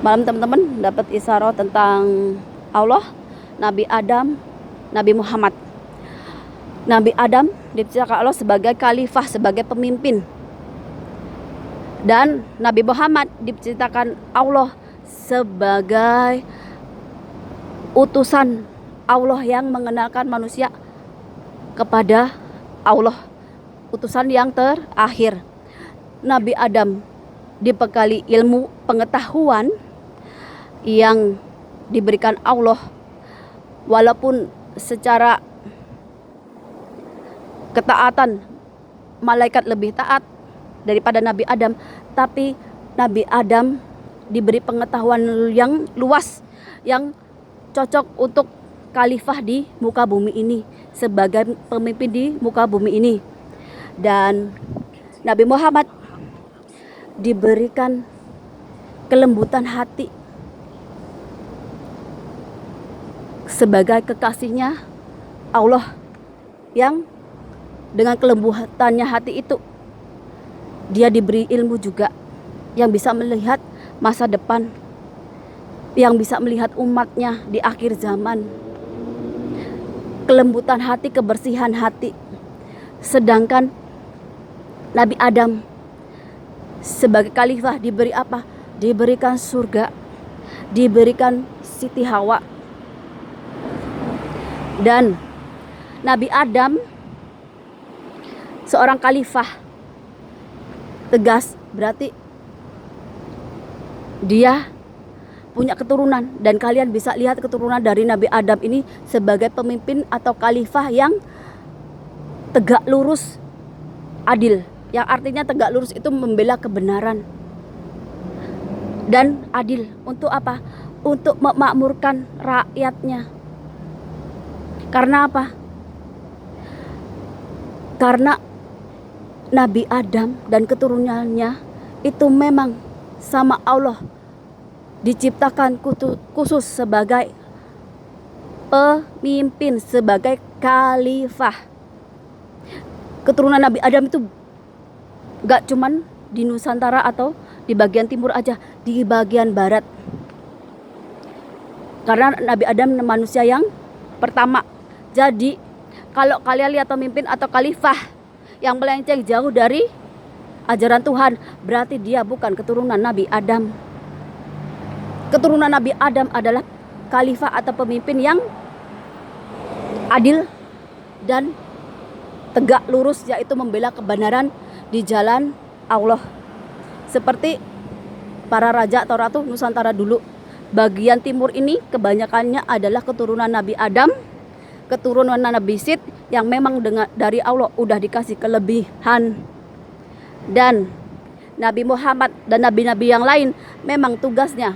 Malam teman-teman dapat isyarah tentang Allah, Nabi Adam, Nabi Muhammad. Nabi Adam diciptakan Allah sebagai khalifah, sebagai pemimpin. Dan Nabi Muhammad diciptakan Allah sebagai utusan Allah yang mengenalkan manusia kepada Allah, utusan yang terakhir. Nabi Adam dibekali ilmu pengetahuan yang diberikan Allah, walaupun secara ketaatan malaikat lebih taat daripada Nabi Adam, tapi Nabi Adam diberi pengetahuan yang luas, yang cocok untuk khalifah di muka bumi ini, sebagai pemimpin di muka bumi ini. Dan Nabi Muhammad diberikan kelembutan hati sebagai kekasihnya Allah, yang dengan kelembutannya hati itu dia diberi ilmu juga, yang bisa melihat masa depan, yang bisa melihat umatnya di akhir zaman. Kelembutan hati, kebersihan hati. Sedangkan Nabi Adam sebagai khalifah diberi apa? Diberikan surga, diberikan Siti Hawa. Dan Nabi Adam seorang khalifah tegas, berarti dia punya keturunan, dan kalian bisa lihat keturunan dari Nabi Adam ini sebagai pemimpin atau khalifah yang tegak lurus, adil. Yang artinya tegak lurus itu membela kebenaran dan adil. Untuk apa? Untuk memakmurkan rakyatnya. Karena apa? Karena Nabi Adam dan keturunannya itu memang sama Allah diciptakan khusus sebagai pemimpin, sebagai khalifah. Keturunan Nabi Adam itu gak cuman di Nusantara atau di bagian timur aja, di bagian barat. Karena Nabi Adam manusia yang pertama. Jadi kalau kalian lihat pemimpin atau khalifah yang melenceng jauh dari ajaran Tuhan, berarti dia bukan keturunan Nabi Adam. Keturunan Nabi Adam adalah khalifah atau pemimpin yang adil dan tegak lurus, yaitu membela kebenaran di jalan Allah. Seperti para raja atau ratu Nusantara dulu. Bagian timur ini kebanyakannya adalah keturunan Nabi Adam, keturunan Nabi Sid, yang memang dari Allah udah dikasih kelebihan. Dan Nabi Muhammad dan nabi-nabi yang lain memang tugasnya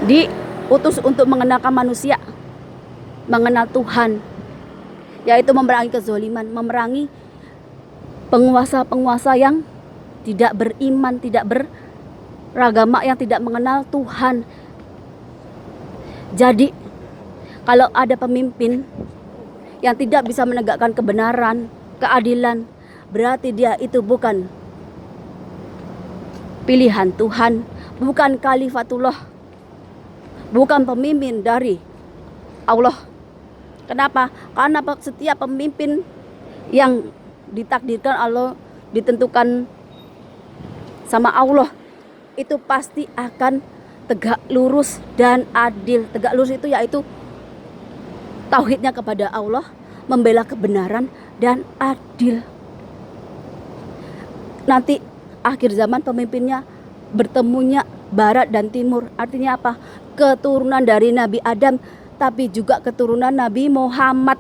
diutus untuk mengenalkan manusia, mengenal Tuhan, yaitu memerangi kezaliman, memerangi penguasa-penguasa yang tidak beriman, tidak beragama, yang tidak mengenal Tuhan. Jadi kalau ada pemimpin yang tidak bisa menegakkan kebenaran, keadilan, berarti dia itu bukan pilihan Tuhan, bukan khalifatullah, bukan pemimpin dari Allah. Kenapa? Karena setiap pemimpin yang ditakdirkan Allah, ditentukan sama Allah, itu pasti akan tegak lurus dan adil. Tegak lurus itu yaitu tauhidnya kepada Allah, membela kebenaran dan adil. Nanti akhir zaman pemimpinnya bertemunya barat dan timur. Artinya apa? Keturunan dari Nabi Adam, tapi juga keturunan Nabi Muhammad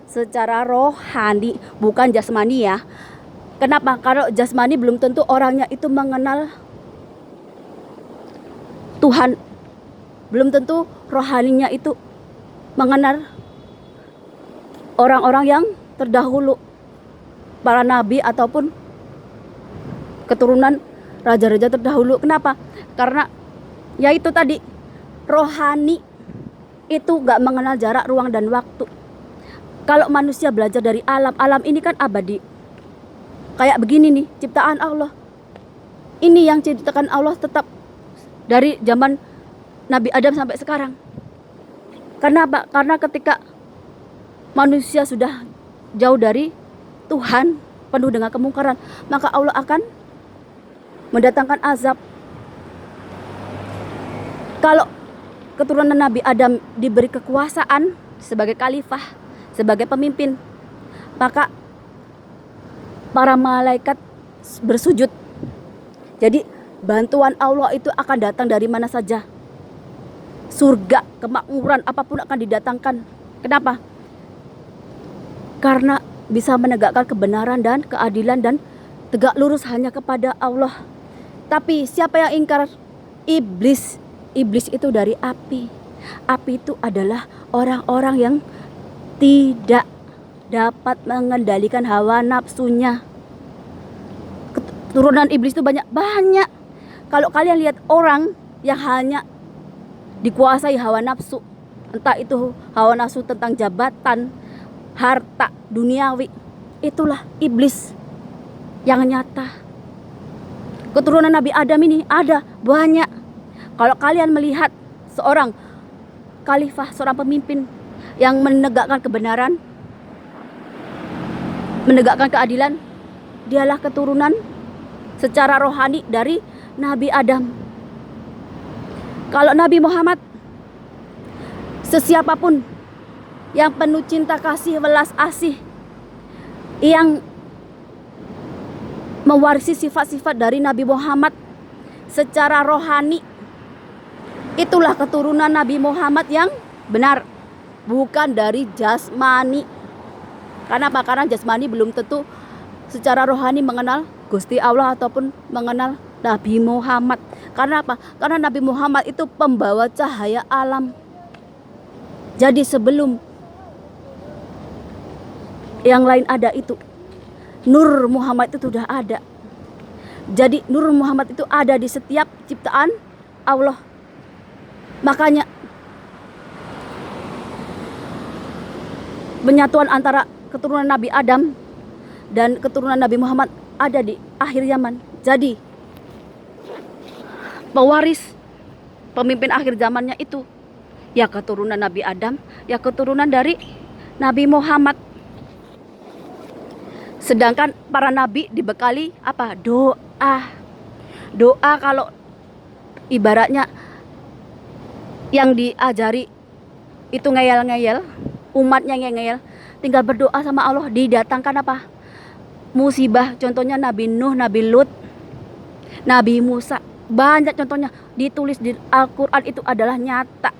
secara rohani, bukan jasmani ya. Kenapa? Kalau jasmani belum tentu orangnya itu mengenal Tuhan. Belum tentu rohaninya itu mengenal orang-orang yang terdahulu, para nabi ataupun keturunan raja-raja terdahulu. Kenapa? Karena ya itu tadi, rohani itu gak mengenal jarak, ruang, dan waktu. Kalau manusia belajar dari alam, alam ini kan abadi. Kayak begini nih, ciptaan Allah. Ini yang ciptakan Allah tetap dari zaman Nabi Adam sampai sekarang. Karena apa? Karena ketika manusia sudah jauh dari Tuhan, penuh dengan kemungkaran, maka Allah akan mendatangkan azab. Kalau keturunan Nabi Adam diberi kekuasaan sebagai khalifah, sebagai pemimpin, maka para malaikat bersujud. Jadi bantuan Allah itu akan datang dari mana saja. Surga, kemakmuran, apapun akan didatangkan. Kenapa? Karena bisa menegakkan kebenaran dan keadilan dan tegak lurus hanya kepada Allah. Tapi siapa yang ingkar? Iblis. Iblis itu dari api. Api itu adalah orang-orang yang tidak dapat mengendalikan hawa nafsunya. Keturunan iblis itu banyak. Kalau kalian lihat orang yang hanya dikuasai hawa nafsu, entah itu hawa nafsu tentang jabatan, harta, duniawi, itulah iblis yang nyata. Keturunan Nabi Adam ini ada banyak. Kalau kalian melihat seorang khalifah, seorang pemimpin yang menegakkan kebenaran, menegakkan keadilan, dialah keturunan secara rohani dari Nabi Adam. Kalau Nabi Muhammad, sesiapapun yang penuh cinta kasih, welas asih, yang mewarisi sifat-sifat dari Nabi Muhammad secara rohani, itulah keturunan Nabi Muhammad yang benar, bukan dari jasmani. Karena apa? Karena jasmani belum tentu secara rohani mengenal Gusti Allah ataupun mengenal Nabi Muhammad. Karena apa? Karena Nabi Muhammad itu pembawa cahaya alam. Jadi sebelum yang lain ada itu, Nur Muhammad itu sudah ada. Jadi Nur Muhammad itu ada di setiap ciptaan Allah. Makanya penyatuan antara keturunan Nabi Adam dan keturunan Nabi Muhammad ada di akhir zaman. Jadi pewaris pemimpin akhir zamannya itu ya keturunan Nabi Adam, ya keturunan dari Nabi Muhammad. Sedangkan para nabi dibekali apa? Doa. Doa kalau ibaratnya yang diajari itu ngeyel-ngeyel, umatnya ngeyel, tinggal berdoa sama Allah, didatangkan apa? Musibah. Contohnya Nabi Nuh, Nabi Lut, Nabi Musa. Banyak contohnya ditulis di Al-Quran, itu adalah nyata.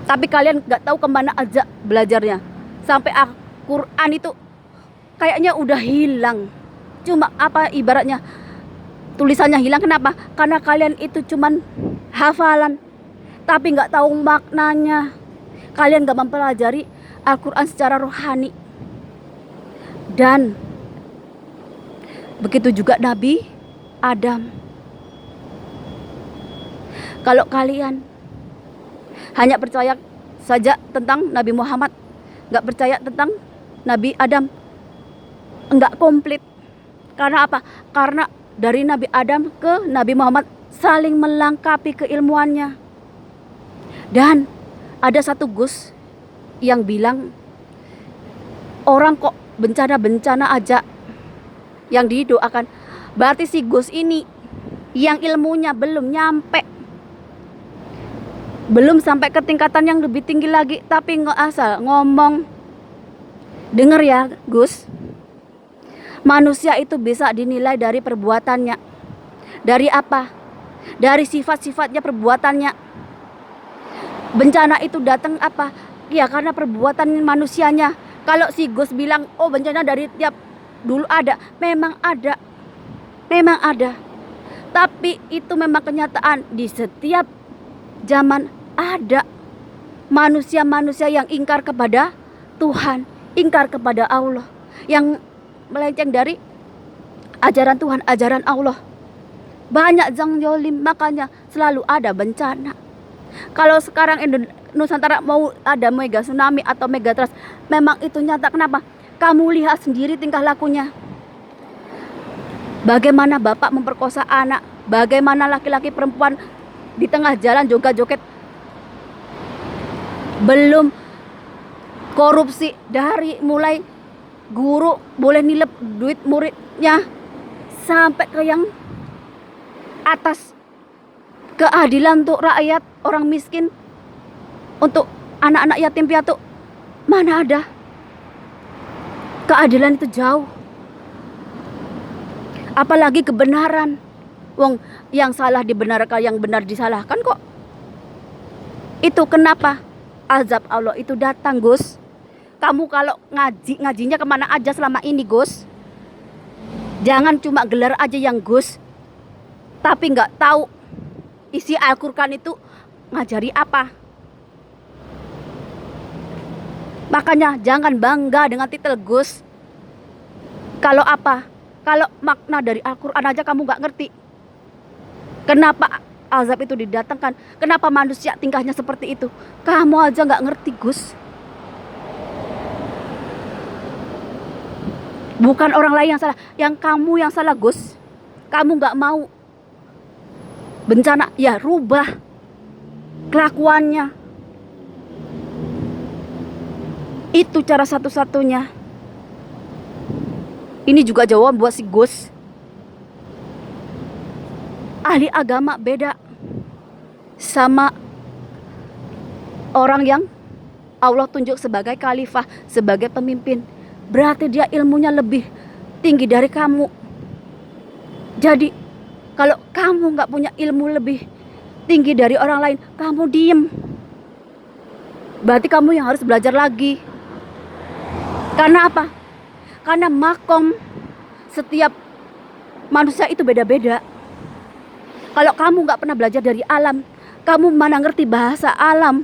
Tapi kalian gak tahu kemana aja belajarnya. Sampai Al-Quran itu kayaknya udah hilang. Cuma apa ibaratnya tulisannya hilang. Kenapa? Karena kalian itu cuman hafalan, tapi gak tahu maknanya. Kalian gak mempelajari Al-Quran secara rohani. Dan begitu juga Nabi Adam. Kalau kalian hanya percaya saja tentang Nabi Muhammad, gak percaya tentang Nabi Adam, enggak komplit. Karena apa? Karena dari Nabi Adam ke Nabi Muhammad saling melengkapi keilmuannya. Dan ada satu Gus yang bilang, orang kok bencana-bencana aja yang didoakan. Berarti si Gus ini yang ilmunya belum nyampe, belum sampai ke tingkatan yang lebih tinggi lagi, tapi nggak asal ngomong. Dengar ya Gus, manusia itu bisa dinilai dari perbuatannya. Dari apa? Dari sifat-sifatnya, perbuatannya. Bencana itu datang apa? Ya karena perbuatan manusianya. Kalau si Gus bilang, oh bencana dari tiap dulu ada, memang ada. Memang ada. Tapi itu memang kenyataan, di setiap zaman ada manusia-manusia yang ingkar kepada Tuhan, ingkar kepada Allah, yang melenceng dari ajaran Tuhan, ajaran Allah. Banyak yang zalim, makanya selalu ada bencana. Kalau sekarang Nusantara mau ada mega tsunami atau mega trust, memang itu nyata. Kenapa? Kamu lihat sendiri tingkah lakunya. Bagaimana bapak memperkosa anak, Bagaimana laki-laki perempuan di tengah jalan joget-joget. Belum korupsi dari mulai guru boleh nilep duit muridnya sampai ke yang atas. Keadilan untuk rakyat, orang miskin, untuk anak-anak yatim piatu, mana ada. Keadilan itu jauh. Apalagi kebenaran. Wong yang salah dibenarkan, yang benar disalahkan kok. Itu kenapa azab Allah itu datang, Gus? Kamu kalau ngajinya kemana aja selama ini, Gus? Jangan cuma gelar aja yang Gus, tapi nggak tahu isi Al-Quran itu ngajari apa. Makanya jangan bangga dengan titel Gus. Kalau apa? Kalau makna dari Al-Quran aja kamu nggak ngerti. Kenapa azab itu didatangkan? Kenapa manusia tingkahnya seperti itu? Kamu aja nggak ngerti, Gus. Bukan orang lain yang salah, yang kamu yang salah, Gus. Kamu nggak mau bencana, ya rubah kelakuannya. Itu cara satu-satunya. Ini juga jawaban buat si Gus. Ahli agama beda sama orang yang Allah tunjuk sebagai khalifah, sebagai pemimpin. Berarti dia ilmunya lebih tinggi dari kamu. Jadi kalau kamu nggak punya ilmu lebih tinggi dari orang lain, kamu diem. Berarti kamu yang harus belajar lagi. Karena apa? Karena makom setiap manusia itu beda-beda. Kalau kamu nggak pernah belajar dari alam, kamu mana ngerti bahasa alam.